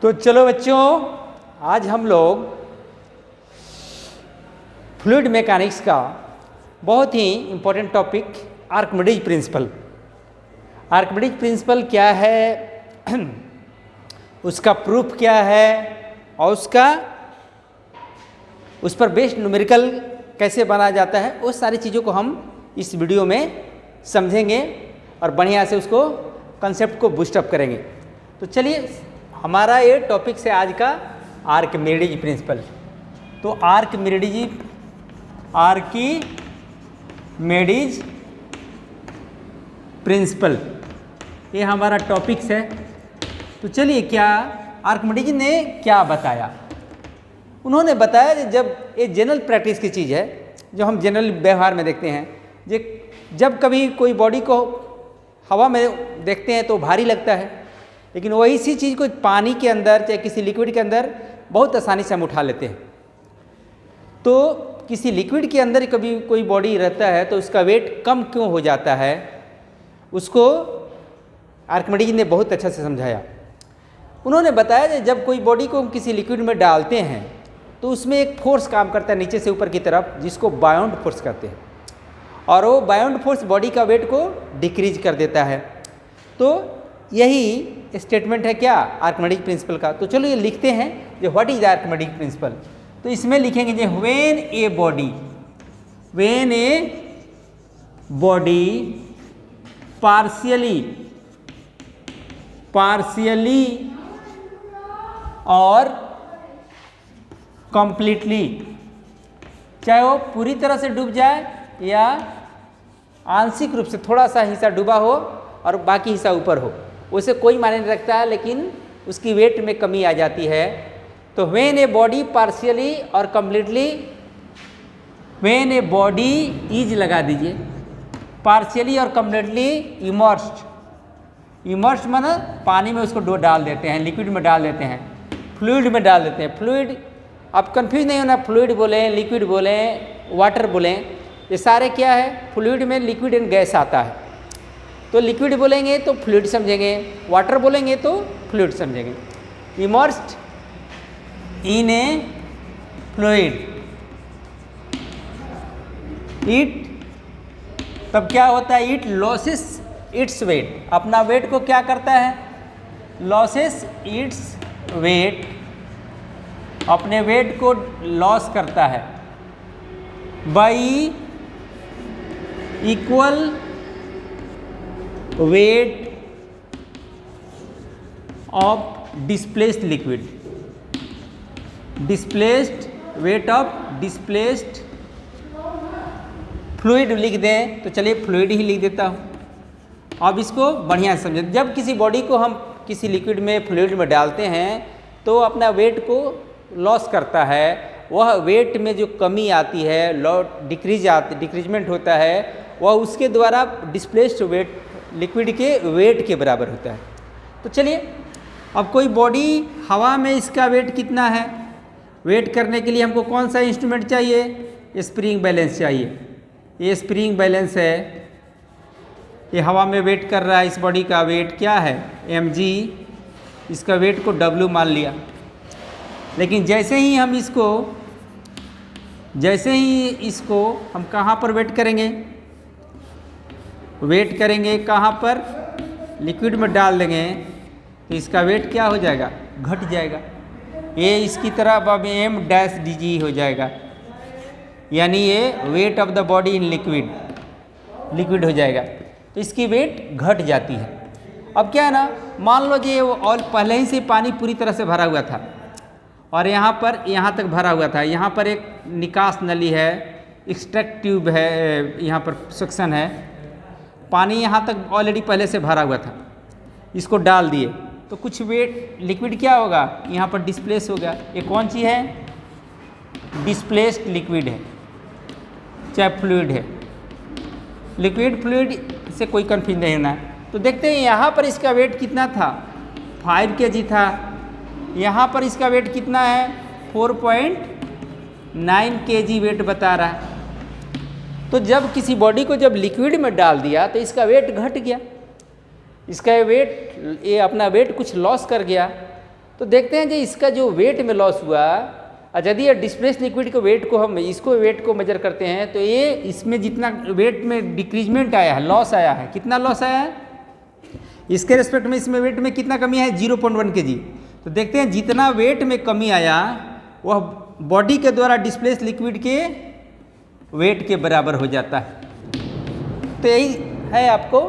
तो चलो बच्चों, आज हम लोग फ्लूइड मैकेनिक्स का बहुत ही important topic Archimedes principle. Archimedes principle क्या है, उसका प्रूफ क्या है और उस पर बेस्ड न्यूमेरिकल कैसे बनाया जाता है, उस सारी चीज़ों को हम इस वीडियो में समझेंगे और बढ़िया से उसको कंसेप्ट को बूस्टअप करेंगे। तो चलिए, हमारा ये टॉपिक है आज का आर्किमिडीज प्रिंसिपल। तो आर्किमिडीज प्रिंसिपल ये हमारा टॉपिक है। तो चलिए, क्या आर्किमिडीज ने क्या बताया? उन्होंने बताया कि जब ये जनरल प्रैक्टिस की चीज़ है, जो हम जनरल व्यवहार में देखते हैं, जब कभी कोई बॉडी को हवा में देखते हैं तो भारी लगता है, लेकिन वही सी चीज़ को पानी के अंदर चाहे किसी लिक्विड के अंदर बहुत आसानी से हम उठा लेते हैं। तो किसी लिक्विड के अंदर कभी कोई बॉडी रहता है तो उसका वेट कम क्यों हो जाता है, उसको आर्किमिडीज ने बहुत अच्छा से समझाया। उन्होंने बताया कि जब कोई बॉडी को हम किसी लिक्विड में डालते हैं तो उसमें एक फोर्स काम करता है नीचे से ऊपर की तरफ, जिसको बाउंड फोर्स कहते हैं, और वो बाउंड फोर्स बॉडी का वेट को डिक्रीज कर देता है। तो यही स्टेटमेंट है क्या आर्किमिडीज प्रिंसिपल का। तो चलो ये लिखते हैं जो व्हाट इज आर्किमिडीज प्रिंसिपल। तो इसमें लिखेंगे जो व्हेन ए बॉडी पार्शियली और कंप्लीटली, चाहे वो पूरी तरह से डूब जाए या आंशिक रूप से थोड़ा सा हिस्सा डूबा हो और बाकी हिस्सा ऊपर हो, उसे कोई मायने नहीं रखता है, लेकिन उसकी वेट में कमी आ जाती है। तो व्हेन ए बॉडी पार्शियली और completely, when a body is लगा दीजिए, पार्शियली और कंप्लीटली इमर्स्ड माना पानी में उसको डाल देते हैं, लिक्विड में डाल देते हैं, फ्लूइड में डाल देते हैं। फ्लूइड, अब कंफ्यूज नहीं होना, फ्लूइड बोलें, लिक्विड बोलें, वाटर बोलें, ये सारे क्या है, फ्लूइड में लिक्विड एंड गैस आता है। तो लिक्विड बोलेंगे तो फ्लूइड समझेंगे, वाटर बोलेंगे तो फ्लूइड समझेंगे। Immersed in A fluid, it तब क्या होता है, इट लॉसेस इट्स वेट, अपना वेट को क्या करता है, लॉसेस इट्स वेट, अपने वेट को लॉस करता है by equal weight of displaced liquid, weight of displaced fluid लिख दें। तो चलिए फ्लूइड ही लिख देता हूँ। अब इसको बढ़िया से समझें। जब किसी बॉडी को हम किसी लिक्विड में, फ्लूइड में डालते हैं तो अपना वेट को लॉस करता है, वह वेट में जो कमी आती है, डिक्रीजमेंट होता है, वह उसके द्वारा डिस्प्लेस्ड वेट लिक्विड के वेट के बराबर होता है। तो चलिए, अब कोई बॉडी हवा में, इसका वेट कितना है, वेट करने के लिए हमको कौन सा इंस्ट्रूमेंट चाहिए, स्प्रिंग बैलेंस चाहिए। ये स्प्रिंग बैलेंस है, ये हवा में वेट कर रहा है, इस बॉडी का वेट क्या है mg, इसका वेट को w मान लिया। लेकिन जैसे ही इसको हम कहाँ पर वेट करेंगे कहाँ पर, लिक्विड में डाल देंगे, तो इसका वेट क्या हो जाएगा, घट जाएगा। ये इसकी तरफ अब m-dg हो जाएगा, यानी ये wait of the body in liquid हो जाएगा। तो इसकी वेट घट जाती है। अब क्या है ना, मान लो कि और पहले ही से पानी पूरी तरह से भरा हुआ था और यहाँ तक भरा हुआ था, यहाँ पर एक निकास नली है, एक्सट्रैक्ट ट्यूब है, यहाँ पर सक्शन है, पानी यहाँ तक ऑलरेडी पहले से भरा हुआ था, इसको डाल दिए तो कुछ वेट लिक्विड क्या होगा, यहाँ पर डिस्प्लेस होगा। ये कौन सी है, डिस्प्लेस्ड लिक्विड है, चाहे फ्लूइड है। लिक्विड फ्लूइड से कोई कन्फ्यूज नहीं होना है। तो देखते हैं यहाँ पर इसका वेट कितना था, 5 kg था, यहाँ पर इसका वेट कितना है, 4.9 kg वेट बता रहा है। तो जब किसी बॉडी को जब लिक्विड में डाल दिया तो इसका वेट घट गया, इसका वेट, ये अपना वेट कुछ लॉस कर गया। तो देखते हैं जो इसका जो वेट में लॉस हुआ, और यदि ये डिस्प्लेस लिक्विड के वेट को हम इसको वेट को मेजर करते हैं तो ये इसमें जितना वेट में डिक्रीजमेंट आया है, लॉस आया है, कितना लॉस आया है, इसके रेस्पेक्ट में इसमें वेट में कितना कमी है, 0.1 kg। तो देखते हैं जितना वेट में कमी आया वह बॉडी के द्वारा डिस्प्लेस लिक्विड के वेट के बराबर हो जाता है। तो यही है आपको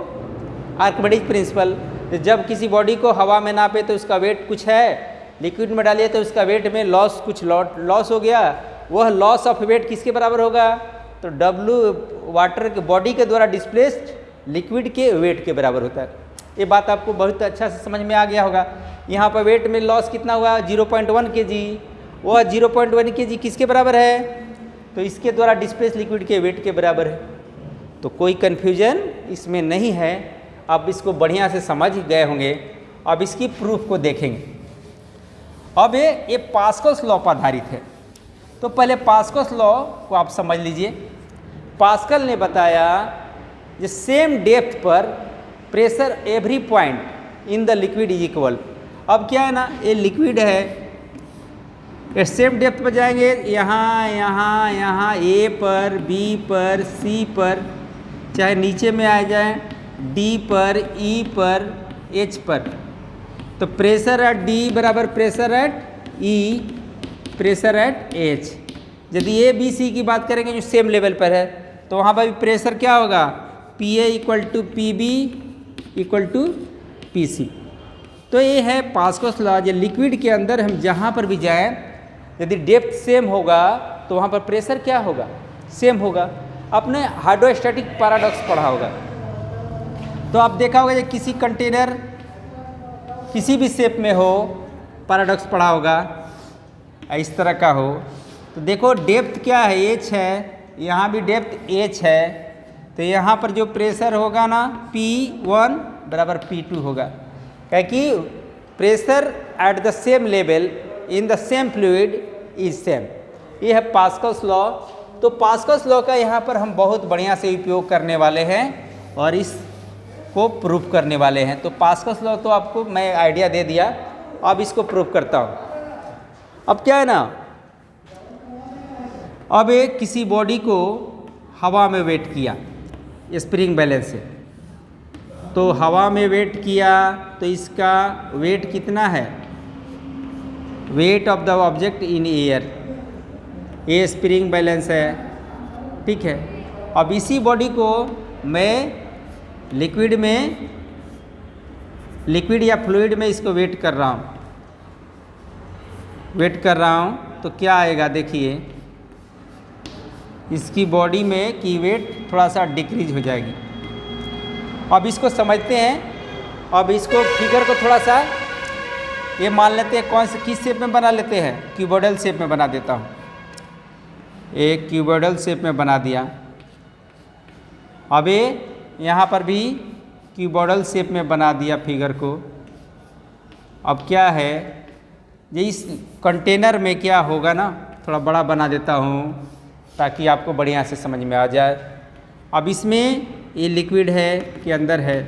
आर्किमिडीज प्रिंसिपल। जब किसी बॉडी को हवा में नापे तो उसका वेट कुछ है, लिक्विड में डालिए तो उसका वेट में लॉस कुछ लॉस हो गया, वह लॉस ऑफ वेट किसके बराबर होगा, तो W वाटर के बॉडी के द्वारा डिस्प्लेस्ड लिक्विड के वेट के बराबर होता है। ये बात आपको बहुत अच्छा से समझ में आ गया होगा। यहाँ पर वेट में लॉस कितना हुआ, 0.1 kg, वह 0.1 kg किसके बराबर है, तो इसके द्वारा डिस्प्लेस लिक्विड के वेट के बराबर है। तो कोई कन्फ्यूजन इसमें नहीं है, आप इसको बढ़िया से समझ गए होंगे। अब इसकी प्रूफ को देखेंगे। अब ये पास्कल्स लॉ पर आधारित है। तो पहले पास्कल्स लॉ को आप समझ लीजिए। पास्कल ने बताया कि सेम डेप्थ पर pressure every point in the liquid is equal. अब क्या है ना, ये लिक्विड है, सेम डेप्थ पर जाएंगे, यहाँ यहाँ यहाँ ए पर, बी पर, सी पर, चाहे नीचे में आ जाए डी पर, ई पर, एच पर। तो प्रेशर एट डी बराबर pressure at E, pressure at H. यदि ए बी सी की बात करेंगे जो सेम लेवल पर है तो वहाँ पर भी प्रेशर क्या होगा, P A equal to P B equal to P C. तो ये है पास्कल्स लॉ। जो लिक्विड के अंदर हम जहाँ पर भी जाएं, यदि डेप्थ सेम होगा तो वहाँ पर प्रेशर क्या होगा, सेम होगा। आपने हाइड्रोस्टैटिक पैराडॉक्स पढ़ा होगा, तो आप देखा होगा कि किसी कंटेनर किसी भी शेप में हो, पैराडॉक्स पढ़ा होगा, इस तरह का हो, तो देखो डेप्थ क्या है, एच है, यहाँ भी डेप्थ एच है, तो यहाँ पर जो प्रेशर होगा ना P1 बराबर P2 होगा, क्योंकि pressure at the same level in the same fluid is same. ये है पास्कल्स लॉ। तो पास्कल्स लॉ का यहाँ पर हम बहुत बढ़िया से उपयोग करने वाले हैं और इसको प्रूफ करने वाले हैं। तो पास्कल्स लॉ तो आपको मैं आइडिया दे दिया, अब इसको प्रूफ करता हूँ। अब क्या है ना, अब एक किसी बॉडी को हवा में वेट किया स्प्रिंग बैलेंस से, तो हवा में वेट किया तो इसका वेट कितना है, weight of the object in air, ये स्प्रिंग बैलेंस है, ठीक है। अब इसी बॉडी को मैं लिक्विड या फ्लूइड में इसको वेट कर रहा हूँ, तो क्या आएगा देखिए, इसकी बॉडी में की वेट थोड़ा सा डिक्रीज हो जाएगी। अब इसको समझते हैं। अब इसको फिगर को थोड़ा सा ये मान लेते हैं, कौन से किस शेप में बना लेते हैं, क्यूबॉइडल शेप में बना देता हूँ। एक क्यूबॉइडल शेप में बना दिया। अब ये यहाँ पर भी क्यूबॉइडल शेप में बना दिया फिगर को। अब क्या है, ये इस कंटेनर में क्या होगा ना, थोड़ा बड़ा बना देता हूँ ताकि आपको बढ़िया से समझ में आ जाए। अब इसमें ये लिक्विड है कि अंदर है।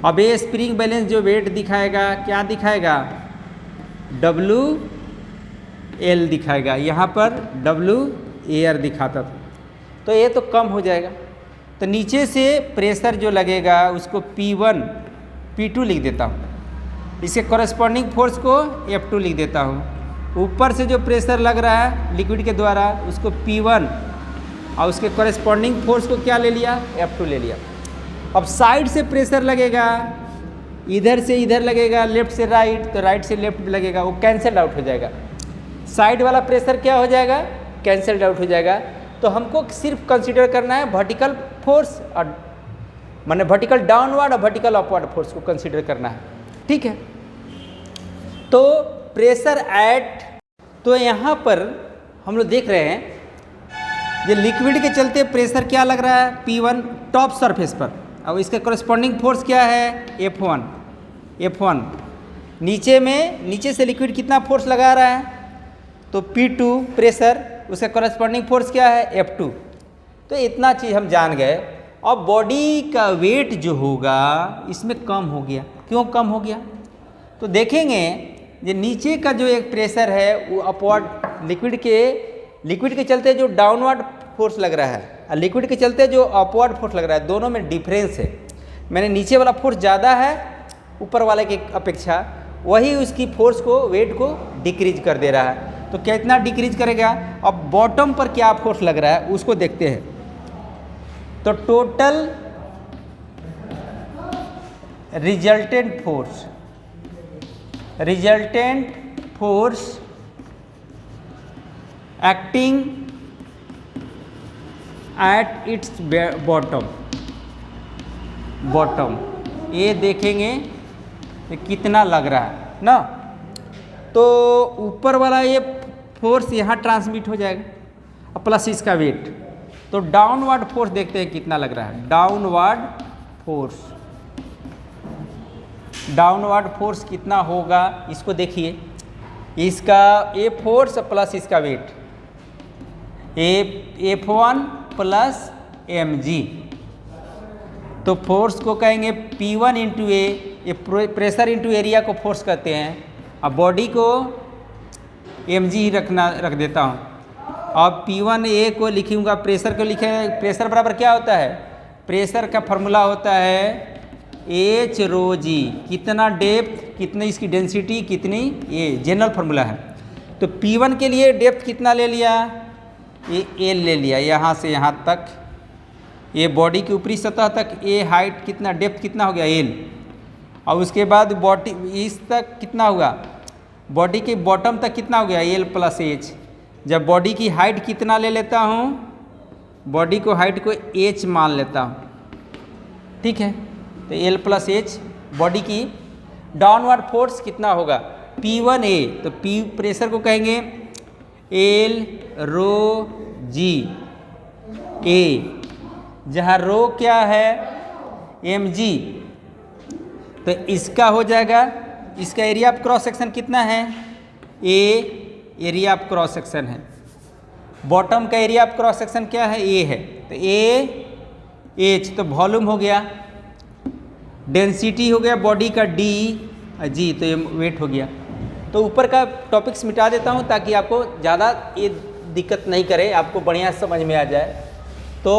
अब ये स्प्रिंग बैलेंस जो वेट दिखाएगा, क्या दिखाएगा, WL दिखाएगा। यहाँ पर W एयर दिखाता था, तो ये तो कम हो जाएगा। तो नीचे से प्रेशर जो लगेगा उसको P1 P2 लिख देता हूँ, इसके कॉरेस्पॉन्डिंग फोर्स को F2 लिख देता हूँ। ऊपर से जो प्रेशर लग रहा है लिक्विड के द्वारा उसको P1 और उसके कॉरेस्पॉन्डिंग फोर्स को क्या ले लिया, F2 ले लिया। अब साइड से प्रेशर लगेगा, इधर से इधर लगेगा, लेफ्ट से राइट, तो राइट से लेफ्ट लगेगा, वो कैंसिल आउट हो जाएगा। साइड वाला प्रेशर क्या हो जाएगा, कैंसिल आउट हो जाएगा। तो हमको सिर्फ कंसीडर करना है वर्टिकल फोर्स, और माने वर्टिकल डाउनवर्ड और वर्टिकल अपवर्ड फोर्स को कंसीडर करना है, ठीक है। तो प्रेशर एट, तो यहाँ पर हम लोग देख रहे हैं ये लिक्विड के चलते प्रेशर क्या लग रहा है, P1 टॉप सरफेस पर, और इसका कॉरेस्पॉन्डिंग फोर्स क्या है, F1। नीचे से लिक्विड कितना फोर्स लगा रहा है, तो P2 प्रेशर, उसका कॉरेस्पॉन्डिंग फोर्स क्या है, F2। तो इतना चीज़ हम जान गए। अब बॉडी का वेट जो होगा इसमें कम हो गया। क्यों कम हो गया, तो देखेंगे ये नीचे का जो एक प्रेशर है वो अपवर्ड लिक्विड के चलते जो डाउनवर्ड फोर्स लग रहा है और लिक्विड के चलते जो अपवर्ड फोर्स लग रहा है, दोनों में डिफरेंस है। मैंने नीचे वाला फोर्स ज़्यादा है ऊपर वाले की अपेक्षा, वही उसकी फोर्स को, वेट को डिक्रीज कर दे रहा है। तो कितना डिक्रीज करेगा? अब बॉटम पर क्या फोर्स लग रहा है उसको देखते हैं। तो total resultant force acting at its bottom, ये देखेंगे कि कितना लग रहा है ना। तो ऊपर वाला ये फोर्स यहाँ ट्रांसमिट हो जाएगा और प्लस इसका वेट। तो डाउनवर्ड फोर्स देखते हैं कितना लग रहा है। डाउनवर्ड फोर्स कितना होगा इसको देखिए। इसका ए फोर्स प्लस इसका वेट, F1 प्लस mg, तो फोर्स को कहेंगे P1 इंटू ए, ये प्रेशर इंटू एरिया को फोर्स कहते हैं। अब बॉडी को mg ही रख देता हूँ। अब P1 ए को लिखूँगा, प्रेशर को लिखे, प्रेशर बराबर क्या होता है? प्रेशर का फॉर्मूला होता है H रो जी, कितना डेप्थ, कितनी इसकी डेंसिटी, कितनी, ये जनरल फार्मूला है। तो P1 के लिए डेप्थ कितना ले लिया? ये L ले लिया, यहाँ से यहाँ तक, ये बॉडी की ऊपरी सतह तक, ये हाइट कितना, डेप्थ कितना हो गया L। और उसके बाद बॉडी इस तक कितना हुआ, बॉडी के बॉटम तक कितना हो गया L प्लस H। जब बॉडी की हाइट कितना ले लेता हूँ, बॉडी को हाइट को H मान लेता हूँ, ठीक है। तो L प्लस H बॉडी की डाउनवर्ड फोर्स कितना होगा? P1A, तो P प्रेशर को कहेंगे L रो जी A, जहाँ रो क्या है mg, तो इसका हो जाएगा, इसका एरिया ऑफ क्रॉस सेक्शन कितना है? A area of cross section है। बॉटम का एरिया ऑफ क्रॉस सेक्शन क्या है? A है। तो A H, तो वॉल्यूम हो गया, डेंसिटी हो गया बॉडी का D जी, तो ये वेट हो गया। तो ऊपर का टॉपिक्स मिटा देता हूँ ताकि आपको ज़्यादा ये दिक्कत नहीं करे, आपको बढ़िया समझ में आ जाए। तो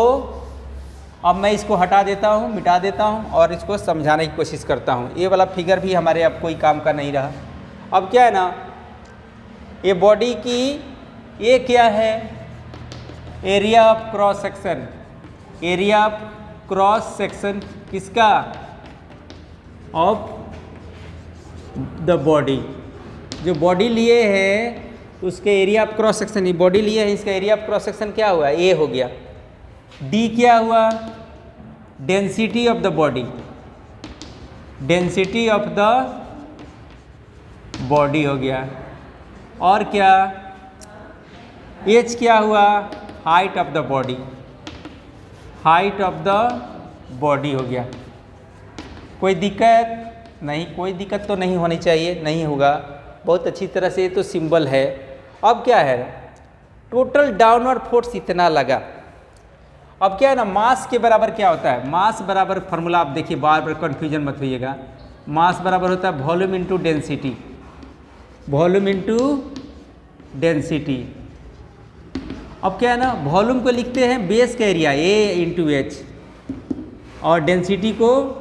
अब मैं इसको हटा देता हूँ, मिटा देता हूँ और इसको समझाने की कोशिश करता हूँ। ये वाला फिगर भी हमारे अब कोई काम का नहीं रहा। अब क्या है ना, ये बॉडी की, ये क्या है? Area of cross section, area of cross section किसका? Of the body. जो बॉडी लिए है उसके एरिया ऑफ क्रॉस सेक्शन, ये बॉडी लिए है, इसका एरिया ऑफ क्रॉस सेक्शन क्या हुआ? ए हो गया। डी क्या हुआ? Density of the body, density of the body हो गया। और क्या? एच क्या हुआ? Height of the body, height of the body हो गया। कोई दिक्कत नहीं? कोई दिक्कत तो नहीं होनी चाहिए, नहीं होगा, बहुत अच्छी तरह से। तो सिंबल है। अब क्या है? टोटल डाउनवर्ड फोर्स इतना लगा। अब क्या है ना, मास के बराबर क्या होता है? मास बराबर फार्मूला आप देखिए, बार बार कन्फ्यूजन मत होइएगा। मास बराबर होता है volume into density, volume into density. अब क्या है ना, वॉल्यूम को लिखते हैं बेस का एरिया A इंटू H, और डेंसिटी को,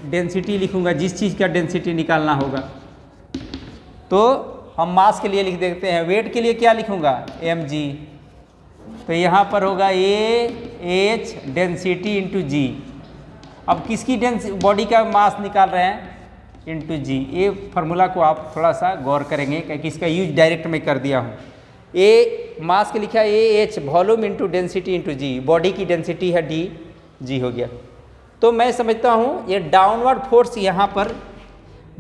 डेंसिटी लिखूंगा जिस चीज़ का डेंसिटी निकालना होगा। तो हम मास के लिए लिख देते हैं। वेट के लिए क्या लिखूंगा? mg। तो यहाँ पर होगा A H डेंसिटी इंटू जी। अब किसकी बॉडी का मास निकाल रहे हैं? इंटू जी। ये फार्मूला को आप थोड़ा सा गौर करेंगे क्योंकि इसका यूज डायरेक्ट मैं कर दिया हूँ। ए मास के लिखा है A H, volume into density into G. Body की डेंसिटी है D, जी हो गया। तो मैं समझता हूँ ये डाउनवर्ड फोर्स यहाँ पर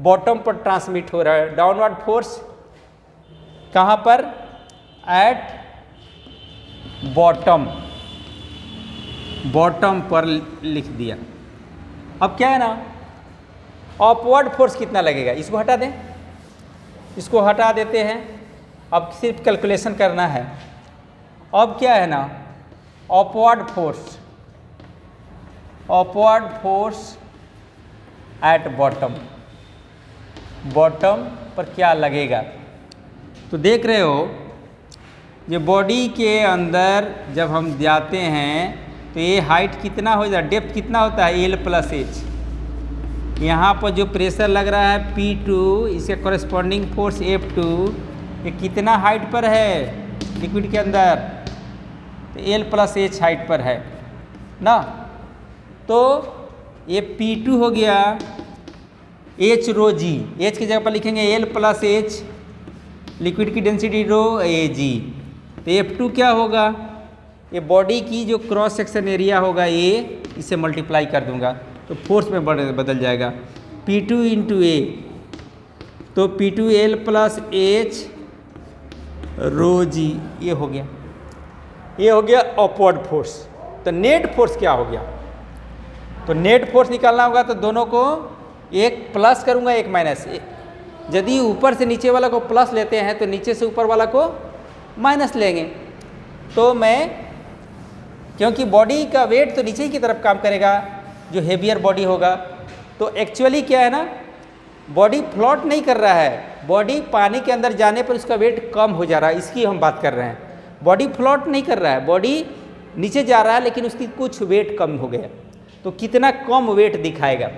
बॉटम पर ट्रांसमिट हो रहा है। डाउनवर्ड फोर्स कहाँ पर? एट बॉटम, बॉटम पर लिख दिया। अब क्या है ना, अपवर्ड फोर्स कितना लगेगा? इसको हटा दें, इसको हटा देते हैं। अब सिर्फ कैलकुलेशन करना है। अब क्या है ना, upward force, upward force at bottom, bottom पर क्या लगेगा। तो देख रहे हो ये बॉडी के अंदर जब हम जाते हैं तो ये हाइट कितना हो जाता है, डेप्थ कितना होता है, एल प्लस एच। यहाँ पर जो प्रेशर लग रहा है P2, इसके कॉरेस्पॉन्डिंग फोर्स F2, ये कितना हाइट पर है लिक्विड के अंदर, तो एल प्लस एच हाइट पर है ना। तो ये P2 हो गया एच रो जी, एच की जगह पर लिखेंगे एल प्लस एच, लिक्विड की डेंसिटी रो ए जी। तो F2 क्या होगा, ये बॉडी की जो क्रॉस सेक्शन एरिया होगा ये, इसे मल्टीप्लाई कर दूंगा तो फोर्स में बदल जाएगा P2 इंटू ए। तो P2 L plus H rho जी, ये हो गया अपवर्ड फोर्स। तो नेट फोर्स क्या हो गया, तो नेट फोर्स निकालना होगा तो दोनों को एक प्लस करूंगा एक माइनस। यदि ऊपर से नीचे वाला को प्लस लेते हैं तो नीचे से ऊपर वाला को माइनस लेंगे। तो मैं, क्योंकि बॉडी का वेट तो नीचे ही की तरफ काम करेगा जो हेवियर बॉडी होगा, तो एक्चुअली क्या है ना, बॉडी फ्लोट नहीं कर रहा है, बॉडी पानी के अंदर जाने पर उसका वेट कम हो जा रहा है, इसकी हम बात कर रहे हैं। बॉडी फ्लोट नहीं कर रहा है, बॉडी नीचे जा रहा है लेकिन उसकी कुछ वेट कम हो गया। तो कितना कम वेट दिखाएगा,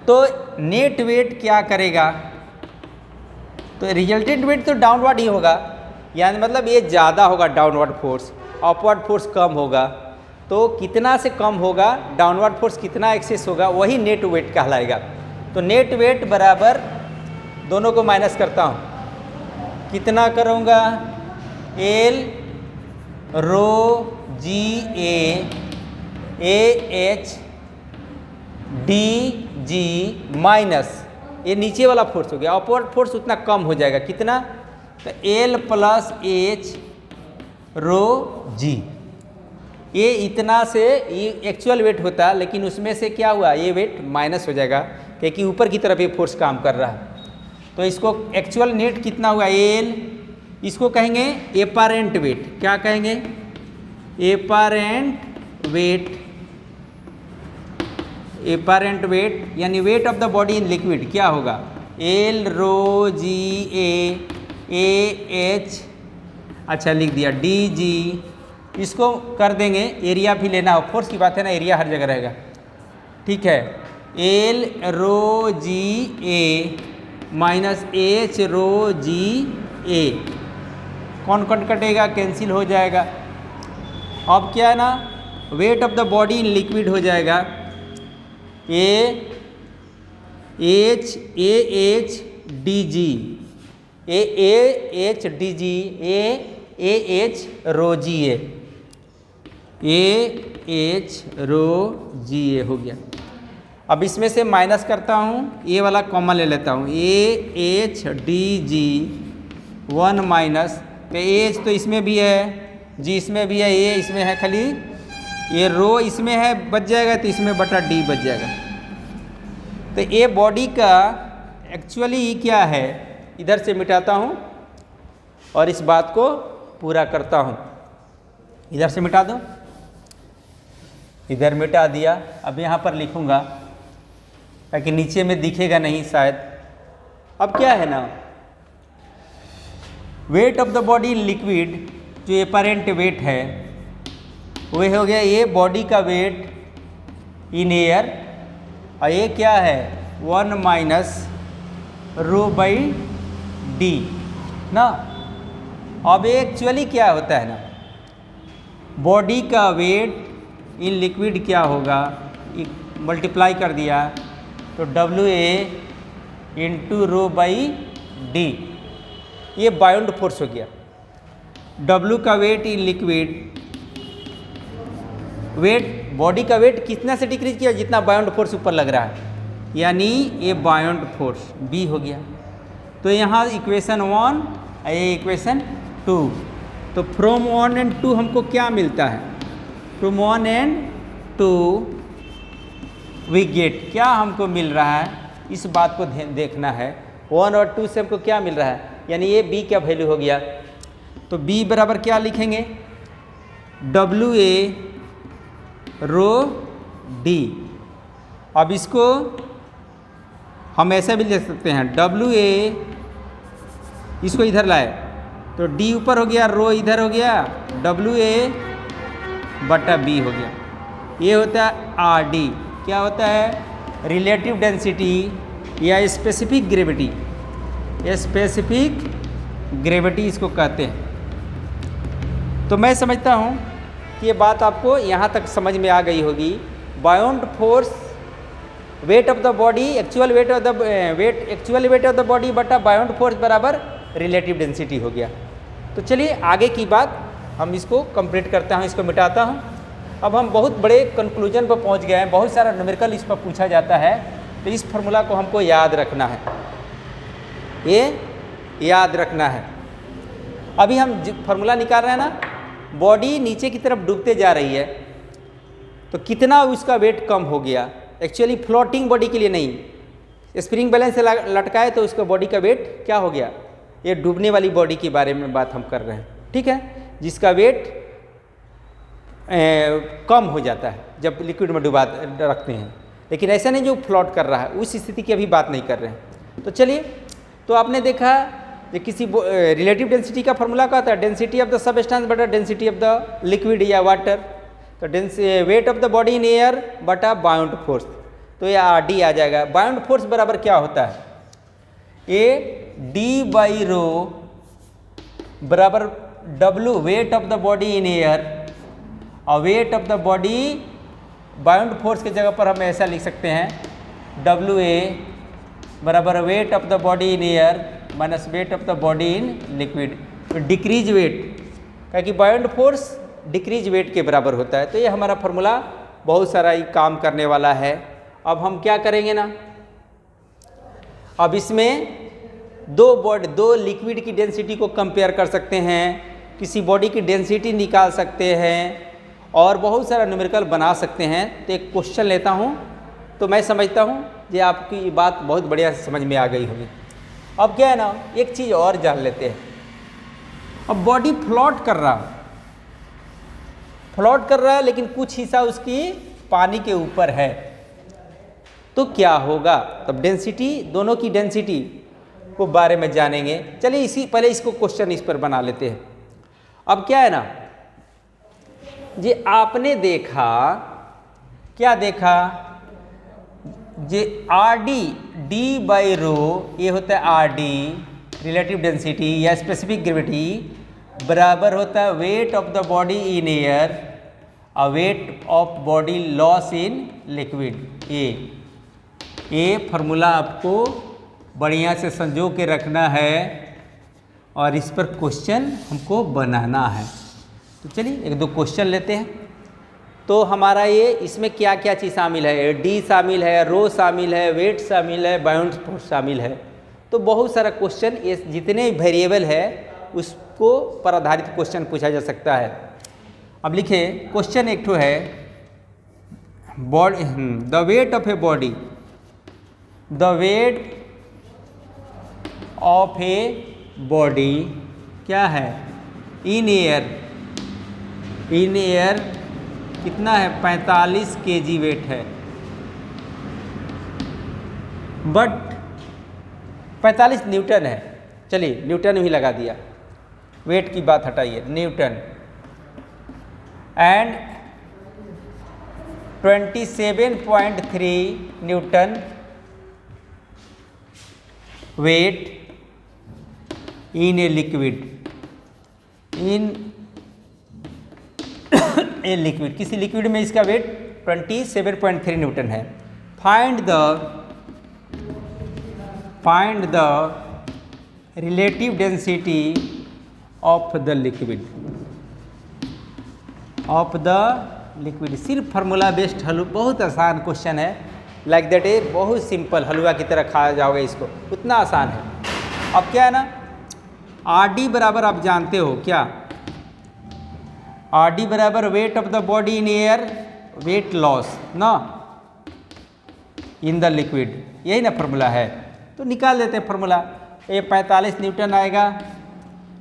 तो नेट वेट क्या करेगा, तो रिजल्टेंट वेट तो डाउनवर्ड ही होगा, यानी मतलब ये ज़्यादा होगा डाउनवर्ड फोर्स, अपवर्ड फोर्स कम होगा। तो कितना से कम होगा, डाउनवर्ड फोर्स कितना एक्सेस होगा, वही नेट वेट कहलाएगा। तो नेट वेट बराबर दोनों को माइनस करता हूँ, कितना करूँगा, L rho G A H D G minus ये नीचे वाला फोर्स हो गया, अपवर्ड फोर्स उतना कम हो जाएगा, कितना, तो एल प्लस एच रो जी। ये इतना से ये एक्चुअल वेट होता है, लेकिन उसमें से क्या हुआ, ये वेट माइनस हो जाएगा क्योंकि ऊपर की तरफ ये फोर्स काम कर रहा है। तो इसको एक्चुअल नेट कितना हुआ, एल, इसको कहेंगे एपारेंट वेट, क्या कहेंगे, एपारेंट वेट, एपारेंट वेट यानी wait of the body in liquid क्या होगा, L rho G A H, अच्छा लिख दिया, डी जी, इसको कर देंगे, एरिया भी लेना हो, फोर्स की बात है ना, एरिया हर जगह रहेगा, ठीक है, एल रो जी ए माइनस एच रो जी ए, कौन कौन कटेगा, कैंसिल हो जाएगा। अब क्या है ना, weight of the body in liquid हो जाएगा A H D G, A H D G, A H rho G A H rho G A हो गया। अब इसमें से माइनस करता हूँ, ए वाला कॉमन ले लेता हूँ, ए एच डी जी 1 माइनस, तो एच तो इसमें भी है, जी इसमें भी है, ए इसमें है, खाली ये रो इसमें है, बच जाएगा तो इसमें बटा डी बच जाएगा। तो ये बॉडी का एक्चुअली क्या है, इधर से मिटाता हूँ और इस बात को पूरा करता हूँ, इधर से मिटा दूँ, इधर मिटा दिया। अब यहाँ पर लिखूँगा ताकि नीचे में दिखेगा नहीं शायद। अब क्या है ना, weight of the body in liquid, जो एपरेंट वेट है वह हो गया ये बॉडी का वेट इन एयर, और ये क्या है 1 माइनस रो बाई डी ना। अब एक्चुअली क्या होता है ना, बॉडी का वेट इन लिक्विड क्या होगा, मल्टीप्लाई कर दिया तो W A into rho by D, ये बाउंड फोर्स हो गया। डब्ल्यू का weight in liquid, weight body का वेट कितना से डिक्रीज किया, जितना बाउंड फोर्स ऊपर लग रहा है, यानी ये बाउंड फोर्स बी हो गया। तो यहाँ इक्वेशन 1 ये इक्वेशन 2। तो फ्रॉम 1 एंड 2 हमको क्या मिलता है, फ्रॉम 1 एंड 2 वी गेट, क्या हमको मिल रहा है, इस बात को देखना है। 1 और 2 से हमको क्या मिल रहा है, यानी ये b क्या वैल्यू हो गया। तो b बराबर क्या लिखेंगे, डब्ल्यू ए रो डी। अब इसको हम ऐसा भी लिख सकते हैं WA, इसको इधर लाए तो D ऊपर हो गया, रो इधर हो गया, WA बटा B हो गया। ये होता है RD। क्या होता है? रिलेटिव डेंसिटी या स्पेसिफिक ग्रेविटी। स्पेसिफिक ग्रेविटी इसको कहते हैं। तो मैं समझता हूँ कि ये बात आपको यहाँ तक समझ में आ गई होगी। Bound force, wait of the body, actual wait of the body बटा बाउंड फोर्स बराबर रिलेटिव डेंसिटी हो गया। तो चलिए आगे की बात हम इसको कंप्लीट करता हूँ, इसको मिटाता हूँ। अब हम बहुत बड़े कंक्लूजन पर पहुँच गए हैं, बहुत सारा न्यूमेरिकल इस पर पूछा जाता है, तो इस फार्मूला को हमको याद रखना है, ये याद रखना है। अभी हम फार्मूला निकाल रहे हैं ना, बॉडी नीचे की तरफ डूबते जा रही है, तो कितना उसका वेट कम हो गया। एक्चुअली फ्लोटिंग बॉडी के लिए नहीं, स्प्रिंग बैलेंस से लटकाए तो उसका बॉडी का वेट क्या हो गया। ये डूबने वाली बॉडी के बारे में बात हम कर रहे हैं, ठीक है, जिसका वेट कम हो जाता है जब लिक्विड में डुबा रखते हैं। लेकिन ऐसा नहीं जो फ्लोट कर रहा है, उस स्थिति की अभी बात नहीं कर रहे हैं। तो चलिए, तो आपने देखा कि किसी रिलेटिव डेंसिटी का फार्मूला क्या होता है? डेंसिटी ऑफ द सबस्टेंस बटा डेंसिटी ऑफ द लिक्विड या वाटर। तो wait of the body in air बटा बाउंड फोर्स, तो ये RD आ जाएगा। बाउंड फोर्स बराबर क्या होता है? ये D/ρ बराबर W, weight of the body in air, और weight of the body bound force की जगह पर हम ऐसा लिख सकते हैं WA बराबर wait of the body in air minus weight of the body in liquid. तो डिक्रीज वेट, क्योंकि बाउंड फोर्स डिक्रीज वेट के बराबर होता है। तो ये हमारा फार्मूला बहुत सारा ही काम करने वाला है। अब हम क्या करेंगे ना, अब इसमें दो लिक्विड की डेंसिटी को कंपेयर कर सकते हैं, किसी बॉडी की डेंसिटी निकाल सकते हैं, और बहुत सारा न्यूमेरिकल बना सकते हैं। तो एक क्वेश्चन लेता हूँ, तो मैं समझता हूँ ये आपकी बात बहुत बढ़िया समझ में आ गई होगी। अब क्या है ना, एक चीज़ और जान लेते हैं। अब बॉडी फ्लोट कर रहा है, लेकिन कुछ हिस्सा उसकी पानी के ऊपर है, तो क्या होगा? तब डेंसिटी, दोनों की डेंसिटी को बारे में जानेंगे। चलिए पहले इसको क्वेश्चन इस पर बना लेते हैं। अब क्या है ना, ये आपने देखा, क्या देखा, ये RD D/ρ, ये होता है RD रिलेटिव डेंसिटी या स्पेसिफिक ग्रेविटी, बराबर होता है weight of the body in air और weight of body loss in liquid. ये फार्मूला आपको बढ़िया से संजो के रखना है और इस पर क्वेश्चन हमको बनाना है। तो चलिए एक दो क्वेश्चन लेते हैं। तो हमारा ये इसमें क्या क्या चीज़ शामिल है? D शामिल है, रो शामिल है, वेट शामिल है, बाउंड फोर्स शामिल है। तो बहुत सारा क्वेश्चन, ये जितने वेरिएबल है उसको पर आधारित क्वेश्चन पूछा जा सकता है। अब लिखे क्वेश्चन एक ठो है, the weight of a body, the weight of a body क्या है? इन एयर कितना है? 45 kg वेट है, बट 45 न्यूटन है। चलिए न्यूटन भी लगा दिया, वेट की बात हटाइए, Newton, and 27.3 Newton wait in a liquid, किसी लिक्विड में इसका वेट 27.3 न्यूटन है। Find the relative density of the liquid, सिर्फ फार्मूला बेस्ड बहुत आसान क्वेश्चन है, लाइक दैट ए बहुत सिंपल, हलवा की तरह खा जाओगे इसको, उतना आसान है। अब क्या है ना, RD बराबर आप जानते हो क्या? RD बराबर wait of the body in air, weight loss ना इन द लिक्विड, यही ना फार्मूला है। तो निकाल देते हैं फार्मूला। ये 45 न्यूटन आएगा,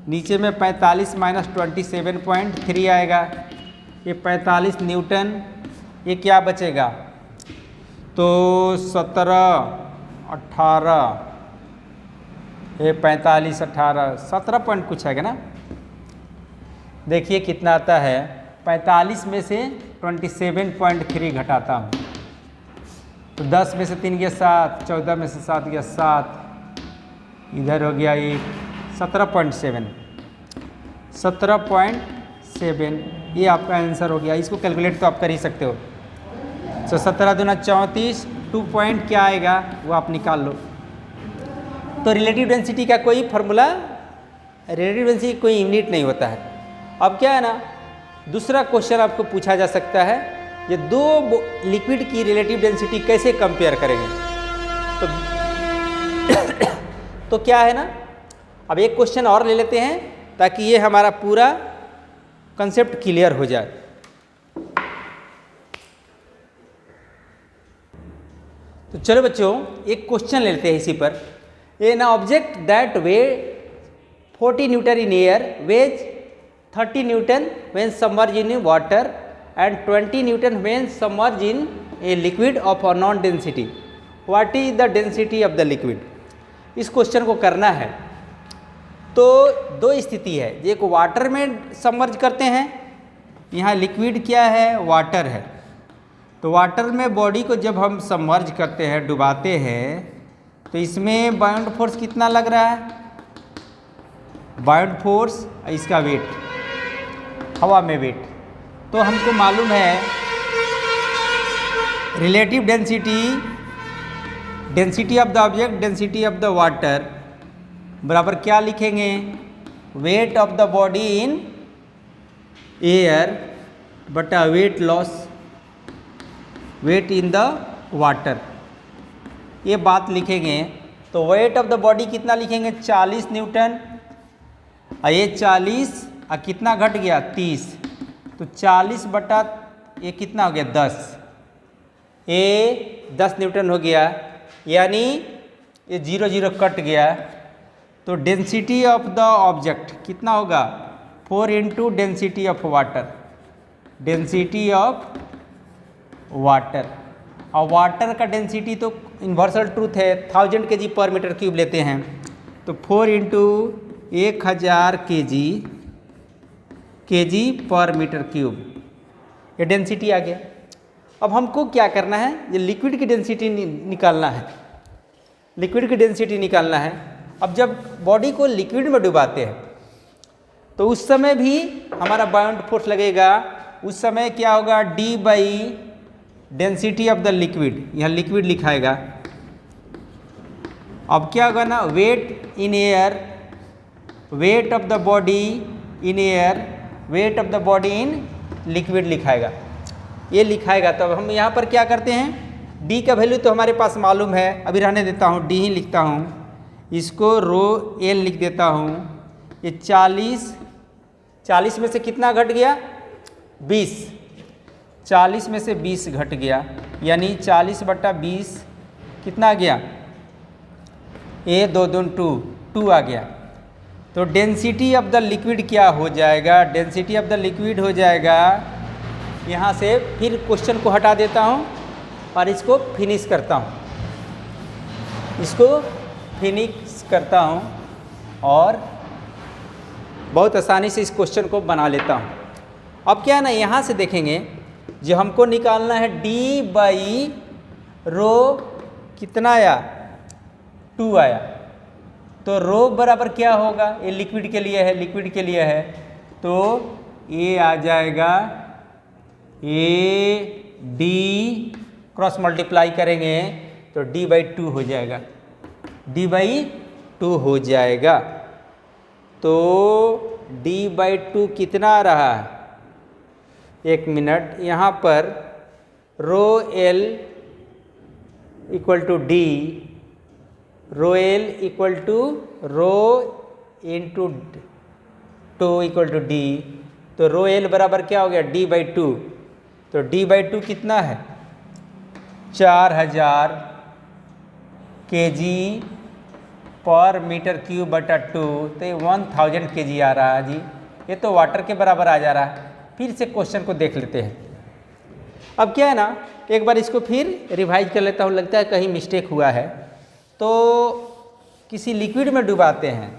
नीचे में 45 माइनस 27.3 आएगा, ये 45 न्यूटन, ये क्या बचेगा? तो 17 18, ये 45, 18, 17 पॉइंट कुछ है ना। देखिए कितना आता है, 45 में से 27.3 घटाता हूँ तो 10 में से 3 गया 7, 14 में से 7 गया 7, इधर हो गया ये 17.7, 17.7, ये आपका आंसर हो गया। इसको कैलकुलेट तो आप कर ही सकते हो। तो 17 दूना 34, 2 पॉइंट क्या आएगा वो आप निकाल लो। तो रिलेटिव डेंसिटी का कोई फार्मूला, रिलेटिव डेंसिटी कोई यूनिट नहीं होता है। अब क्या है ना, दूसरा क्वेश्चन आपको पूछा जा सकता है, ये दो लिक्विड की रिलेटिव डेंसिटी कैसे कंपेयर करेंगे। तो क्या है ना, अब एक क्वेश्चन और ले लेते हैं ताकि ये हमारा पूरा कंसेप्ट क्लियर हो जाए। तो चलो बच्चों एक क्वेश्चन ले लेते हैं इसी पर। An object that weigh 40 newton in air weighs 30 newton when submerge in water and 20 newton when submerge in a liquid of unknown density, what is the density of the liquid. इस question को करना है तो दो स्थिति है, एक water में सबमर्ज करते हैं, यहाँ लिक्विड क्या है, वाटर है। तो वाटर में बॉडी को जब हम सबमर्ज करते हैं, डुबाते हैं, तो इसमें बाउंड फोर्स कितना लग रहा है, बाउंड फोर्स इसका वेट, हवा में वेट। तो हमको मालूम है relative density, density of the object, density of the water बराबर क्या लिखेंगे, weight of the body in air बटा weight loss, weight in the water, ये बात लिखेंगे। तो वेट ऑफ द बॉडी कितना लिखेंगे, 40 न्यूटन, और ये 40 और कितना घट गया 30, तो 40 बटा ये कितना हो गया 10, ये 10 न्यूटन हो गया, यानी ये 0 0 कट गया। तो डेंसिटी ऑफ द ऑब्जेक्ट कितना होगा, 4 into density of water, density of water. और वाटर का डेंसिटी तो यूनिवर्सल ट्रूथ है, 1000 kg पर मीटर क्यूब लेते हैं। तो 4 इंटू 1000 kg पर मीटर क्यूब, ये डेंसिटी आ गया। अब हमको क्या करना है, ये लिक्विड की डेंसिटी निकालना है, लिक्विड की डेंसिटी निकालना है। अब जब बॉडी को लिक्विड में डुबाते हैं तो उस समय भी हमारा बाउंड फोर्स लगेगा, उस समय क्या होगा, D by density of the liquid, यहाँ लिक्विड लिखाएगा। अब क्या होगा ना, weight in air, weight of the body in air, weight of the body in liquid लिखाएगा, ये लिखाएगा। तो अब हम यहाँ पर क्या करते हैं, डी का वैल्यू तो हमारे पास मालूम है, अभी रहने देता हूँ, डी ही लिखता हूँ, इसको रो एल लिख देता हूँ। ये 40 में से कितना घट गया, 20, 40 में से 20 घट गया, यानी 40 बटा 20 कितना आ गया, ए 2 2 2 आ गया। तो डेंसिटी ऑफ द लिक्विड क्या हो जाएगा, डेंसिटी ऑफ द लिक्विड हो जाएगा, यहाँ से फिर क्वेश्चन को हटा देता हूँ और इसको फिनिश करता हूँ, इसको फिनिश करता हूँ और बहुत आसानी से इस क्वेश्चन को बना लेता हूँ। अब क्या है ना, यहाँ से देखेंगे जो हमको निकालना है डी बाई रो कितना आया, 2 आया। तो रो बराबर क्या होगा, ये लिक्विड के लिए है, लिक्विड के लिए है, तो ये आ जाएगा ए डी, क्रॉस मल्टीप्लाई करेंगे तो डी बाई 2 हो जाएगा, डी बाई 2 हो जाएगा। तो डी बाई 2 कितना आ रहा है, एक मिनट, यहाँ पर rho L equal to D, rho L equal to rho into 2 equal to D, तो रो एल बराबर क्या हो गया, डी बाई 2। तो डी बाई 2 कितना है, 4000 kg पर मीटर क्यूब बटा 2, तो ये 1000 kg आ रहा है जी, ये तो वाटर के बराबर आ जा रहा है। फिर से क्वेश्चन को देख लेते हैं। अब क्या है ना, एक बार इसको फिर रिवाइज कर लेता हूँ, लगता है कहीं मिस्टेक हुआ है। तो किसी लिक्विड में डुबाते हैं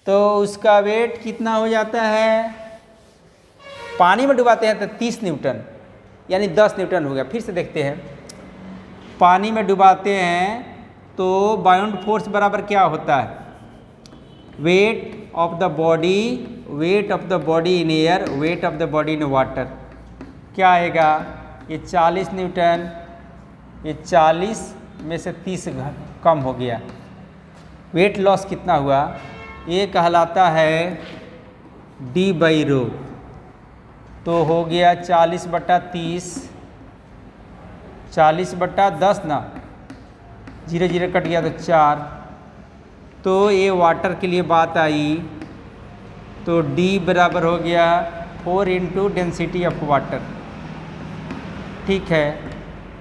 तो उसका वेट कितना हो जाता है, पानी में डुबाते हैं तो 30 न्यूटन यानी 10 न्यूटन हो गया। फिर से देखते हैं, पानी में डुबाते हैं तो बाउंड फोर्स बराबर क्या होता है, weight of the body in air, weight of the body in water, क्या आएगा, ये 40 न्यूटन, ये 40 में से 30 कम हो गया, वेट लॉस कितना हुआ, ये कहलाता है d/ρ। तो हो गया 40/30, 40/10 ना, 0 0 कट गया तो 4। तो ये वाटर के लिए बात आई तो D बराबर हो गया 4 × डेंसिटी ऑफ वाटर। ठीक है,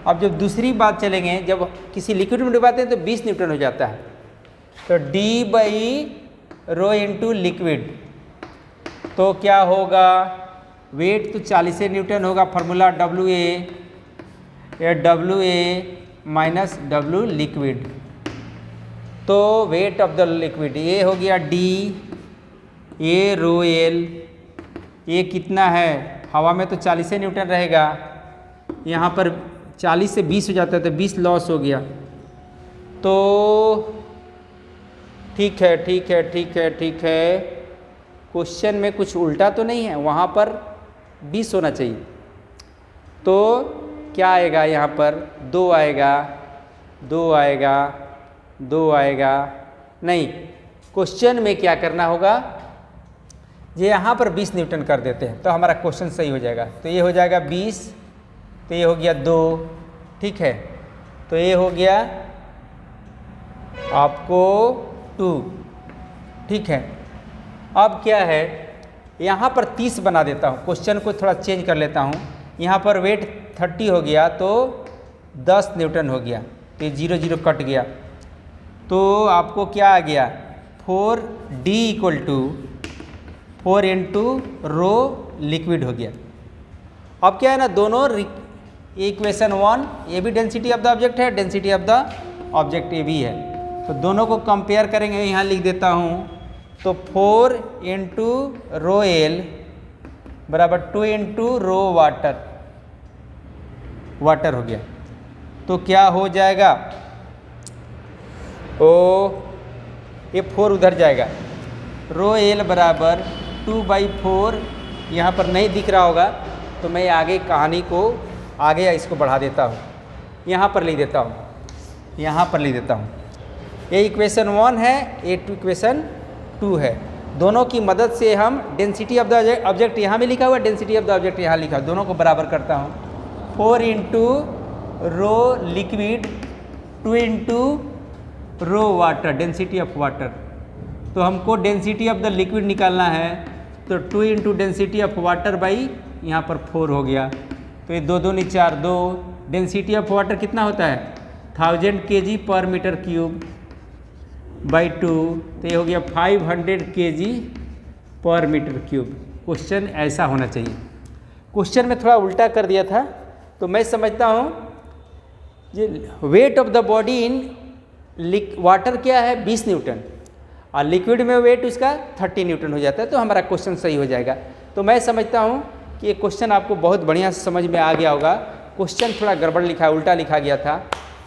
अब जब दूसरी बात चलेंगे, जब किसी लिक्विड में डुबाते हैं तो 20 न्यूटन हो जाता है, तो D/ρ × लिक्विड, तो क्या होगा, वेट तो 40 न्यूटन होगा, formula WA minus W liquid, तो वेट ऑफ द लिक्विड ये हो गया D, ये ρL, ये कितना है, हवा में तो 40 न्यूटन रहेगा, यहाँ पर 40 से 20 हो जाता है तो 20 लॉस हो गया। तो ठीक है, क्वेश्चन में कुछ उल्टा तो नहीं है, वहाँ पर 20 होना चाहिए, तो क्या आएगा, यहाँ पर 2 आएगा, नहीं, क्वेश्चन में क्या करना होगा, ये यहाँ पर 20 न्यूटन कर देते हैं तो हमारा क्वेश्चन सही हो जाएगा। तो ये हो जाएगा 20, तो ये हो गया 2, ठीक है, तो ये हो गया आपको 2, ठीक है। अब क्या है, यहाँ पर 30 बना देता हूँ, क्वेश्चन को थोड़ा चेंज कर लेता हूँ, यहाँ पर वेट 30 हो गया तो 10 न्यूटन हो गया, तो ये 0 0 कट गया, तो आपको क्या आ गया, 4D = 4 × ρ लिक्विड हो गया। अब क्या है ना, दोनों इक्वेशन 1, ये भी डेंसिटी ऑफ द ऑब्जेक्ट है, डेंसिटी ऑफ द ऑब्जेक्ट ये भी है, तो दोनों को कंपेयर करेंगे, यहाँ लिख देता हूँ, तो 4 × ρL बराबर 2 × ρ वाटर हो गया। तो क्या हो जाएगा, ये 4 उधर जाएगा, ρL बराबर 2/4, यहाँ पर नहीं दिख रहा होगा तो मैं आगे कहानी को आगे इसको बढ़ा देता हूँ, यहाँ पर लिख देता हूँ, ये इक्वेशन 1 है, ये इक्वेशन 2 है, दोनों की मदद से हम डेंसिटी ऑफ द ऑब्जेक्ट यहाँ भी लिखा हुआ है, डेंसिटी ऑफ द ऑब्जेक्ट यहाँ लिखा, दोनों को बराबर करता हूँ, 4 × ρ liquid, 2 × ρ water, density of water. तो हमको डेंसिटी ऑफ द लिक्विड निकालना है, तो 2 × डेंसिटी ऑफ वाटर बाई यहाँ पर 4 हो गया, तो ये 2 2 × 4 2, डेंसिटी ऑफ वाटर कितना होता है 1000 kg/m³ बाई 2, तो ये हो गया 500 kg/m³। क्वेश्चन ऐसा होना चाहिए, क्वेश्चन में थोड़ा उल्टा कर दिया था, तो मैं समझता हूँ ये wait of the body in water क्या है 20 न्यूटन, और लिक्विड में वेट उसका 30 न्यूटन हो जाता है, तो हमारा क्वेश्चन सही हो जाएगा। तो मैं समझता हूँ कि ये क्वेश्चन आपको बहुत बढ़िया से समझ में आ गया होगा, क्वेश्चन थोड़ा गड़बड़ लिखा, उल्टा लिखा गया था।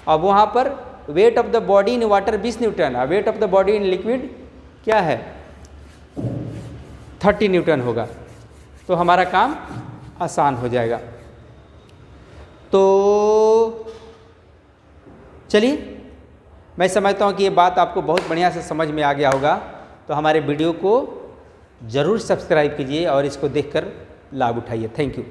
अब वहाँ पर weight of the body in water 20 newton, और weight of the body in liquid क्या है 30 न्यूटन होगा, तो हमारा काम आसान हो जाएगा। तो चलिए, मैं समझता हूँ कि ये बात आपको बहुत बढ़िया से समझ में आ गया होगा, तो हमारे वीडियो को ज़रूर सब्सक्राइब कीजिए और इसको देखकर लाभ उठाइए। Thank you.